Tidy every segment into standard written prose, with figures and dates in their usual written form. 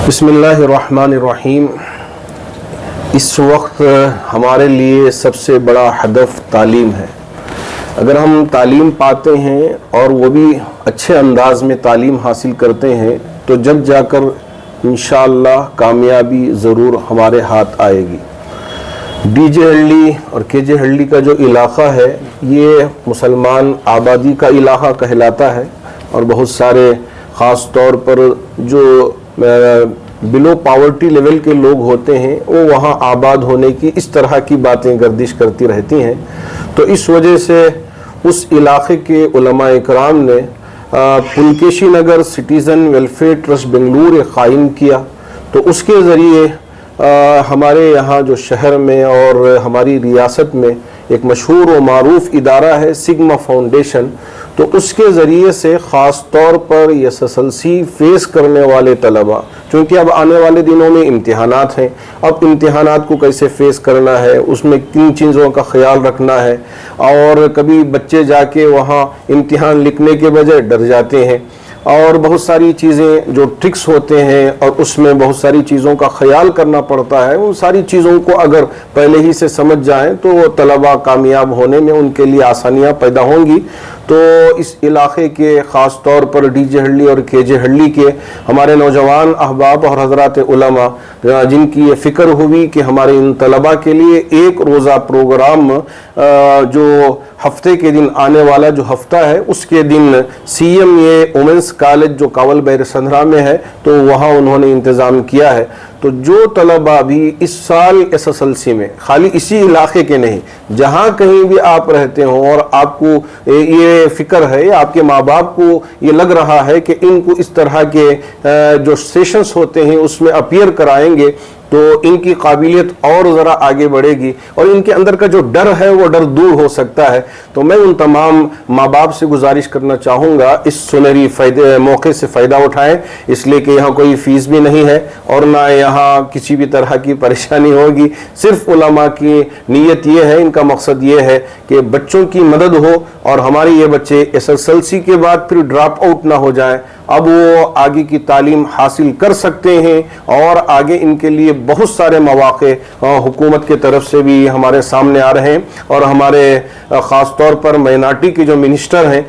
بسم اللہ الرحمن الرحیم۔ اس وقت ہمارے لیے سب سے بڑا ہدف تعلیم ہے۔ اگر ہم تعلیم پاتے ہیں اور وہ بھی اچھے انداز میں تعلیم حاصل کرتے ہیں تو جب جا کر انشاءاللہ کامیابی ضرور ہمارے ہاتھ آئے گی۔ ڈی جے ہلڈی اور کے جے ہلڈی کا جو علاقہ ہے یہ مسلمان آبادی کا علاقہ کہلاتا ہے، اور بہت سارے خاص طور پر جو بلو پاورٹی لیول کے لوگ ہوتے ہیں وہ وہاں آباد ہونے کی اس طرح کی باتیں گردش کرتی رہتی ہیں۔ تو اس وجہ سے اس علاقے کے علماء اکرام نے Pulakeshi Nagar citizen welfare trust Bangalore قائم کیا۔ تو اس کے ذریعے ہمارے یہاں جو شہر میں اور ہماری ریاست میں ایک مشہور و معروف ادارہ ہے سگما فاؤنڈیشن، تو اس کے ذریعے سے خاص طور پر SSLC فیس کرنے والے طلباء، چونکہ اب آنے والے دنوں میں امتحانات ہیں، اب امتحانات کو کیسے فیس کرنا ہے، اس میں کن چیزوں کا خیال رکھنا ہے، اور کبھی بچے جا کے وہاں امتحان لکھنے کے بجائے ڈر جاتے ہیں، اور بہت ساری چیزیں جو ٹرکس ہوتے ہیں اور اس میں بہت ساری چیزوں کا خیال کرنا پڑتا ہے، ان ساری چیزوں کو اگر پہلے ہی سے سمجھ جائیں تو وہ طلباء کامیاب ہونے میں ان کے لیے آسانیاں پیدا ہوں گی۔ تو اس علاقے کے خاص طور پر ڈی جے ہلڈی اور کے جے ہلڈی کے ہمارے نوجوان احباب اور حضرات علماء جن کی یہ فکر ہوئی کہ ہمارے ان طلباء کے لیے ایک روزہ پروگرام جو ہفتے کے دن آنے والا جو ہفتہ ہے اس کے دن CMA وومنس کالج جو کاول بیر سندھرا میں ہے تو وہاں انہوں نے انتظام کیا ہے۔ تو جو طلباء بھی اس سال SSLC میں خالی اسی علاقے کے نہیں، جہاں کہیں بھی آپ رہتے ہوں اور آپ کو یہ فکر ہے، آپ کے ماں باپ کو یہ لگ رہا ہے کہ ان کو اس طرح کے جو سیشنز ہوتے ہیں اس میں اپیئر کرائیں گے تو ان کی قابلیت اور ذرا آگے بڑھے گی اور ان کے اندر کا جو ڈر ہے وہ ڈر دور ہو سکتا ہے۔ تو میں ان تمام ماں باپ سے گزارش کرنا چاہوں گا اس سنہری موقع سے فائدہ اٹھائیں، اس لیے کہ یہاں کوئی فیس بھی نہیں ہے اور نہ یہاں کسی بھی طرح کی پریشانی ہوگی۔ صرف علماء کی نیت یہ ہے، ان کا مقصد یہ ہے کہ بچوں کی مدد ہو اور ہمارے یہ بچے SSLC کے بعد پھر ڈراپ آؤٹ نہ ہو جائیں، اب وہ آگے کی تعلیم حاصل کر سکتے ہیں اور آگے ان کے لیے بہت سارے مواقع حکومت کے طرف سے بھی ہمارے سامنے آ رہے ہیں۔ اور ہمارے خاص طور پر مائنارٹی کے جو منسٹر ہیں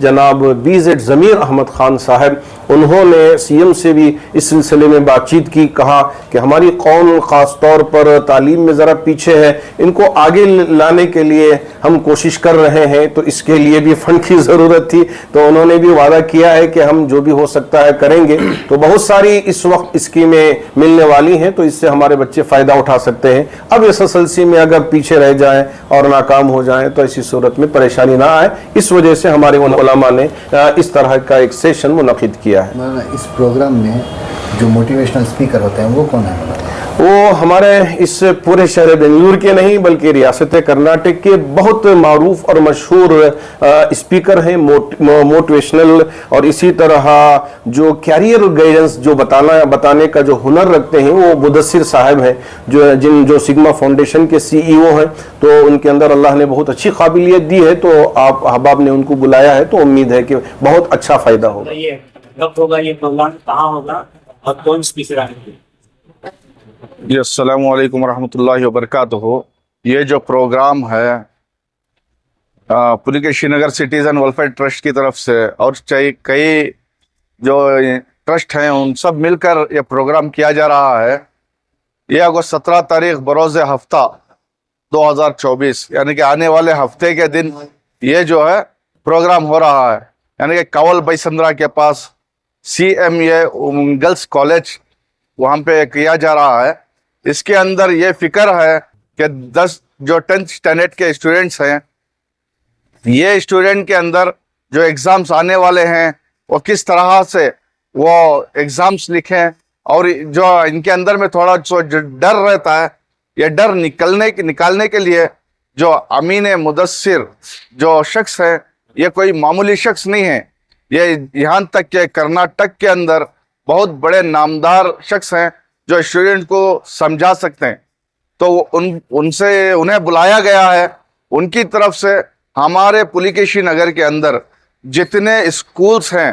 جناب BZ ضمیر احمد خان صاحب، انہوں نے CM سے بھی اس سلسلے میں بات چیت کی، کہا کہ ہماری قوم خاص طور پر تعلیم میں ذرا پیچھے ہے، ان کو آگے لانے کے لیے ہم کوشش کر رہے ہیں، تو اس کے لیے بھی فنڈ کی ضرورت تھی، تو انہوں نے بھی وعدہ کیا ہے کہ ہم جو بھی ہو سکتا ہے کریں گے۔ تو بہت ساری اس وقت اسکیمیں ملنے والی ہیں، تو اس سے ہمارے بچے فائدہ اٹھا سکتے ہیں۔ اب SSLC میں اگر پیچھے رہ جائیں اور ناکام ہو جائیں تو ایسی صورت میں پریشانی نہ آئے، اس وجہ سے ہمارے علماء نے اس طرح کا ایک سیشن منعقد کیا ہے۔ اس پروگرام میں جو موٹیویشنل اسپیکر ہوتے ہیں وہ کون ہے؟ وہ ہمارے اس پورے شہر بنگلور کے نہیں بلکہ ریاست کرناٹک کے بہت معروف اور مشہور اسپیکر ہیں موٹیویشنل، اور اسی طرح جو کیریئر گائیڈنس جو بتانے کا جو ہنر رکھتے ہیں وہ مدثر صاحب ہیں، جو سگما فاؤنڈیشن کے CEO ہیں۔ تو ان کے اندر اللہ نے بہت اچھی قابلیت دی ہے، تو آپ احباب نے ان کو بلایا ہے، تو امید ہے کہ بہت اچھا فائدہ ہوگا۔ کب ہوگا یہ پروگرام، کہاں ہوگا اور کون اسپیکر آئیں گے؟ جی السلام علیکم ورحمۃ اللہ وبرکاتہ۔ یہ جو پروگرام ہے پلکیشی نگر سٹیزن ویلفیئر ٹرسٹ کی طرف سے اور کئی جو ٹرسٹ ہیں ان سب مل کر یہ پروگرام کیا جا رہا ہے۔ یہ اگست 17 تاریخ بروز ہفتہ 2024 یعنی کہ آنے والے ہفتے کے دن یہ جو ہے پروگرام ہو رہا ہے، یعنی کہ کاول بیسندرا کے پاس CMA گرلس کالج وہاں پہ کیا جا رہا ہے۔ اس کے اندر یہ فکر ہے کہ 10 جو 10th اسٹینڈرڈ کے اسٹوڈنٹس ہیں، یہ اسٹوڈنٹ کے اندر جو ایگزامس آنے والے ہیں وہ کس طرح سے وہ ایگزامس لکھیں، اور جو ان کے اندر میں تھوڑا سا جو ڈر رہتا ہے یہ ڈر نکالنے کے لیے جو امین مدثر جو شخص ہے یہ کوئی معمولی شخص نہیں ہے، یہ یہاں تک کہ کرناٹک کے اندر بہت بڑے نامدار شخص ہیں جو اسٹوڈنٹ کو سمجھا سکتے ہیں۔ تو انہیں بلایا گیا ہے، ان کی طرف سے ہمارے پلکیشی نگر کے اندر جتنے اسکولز ہیں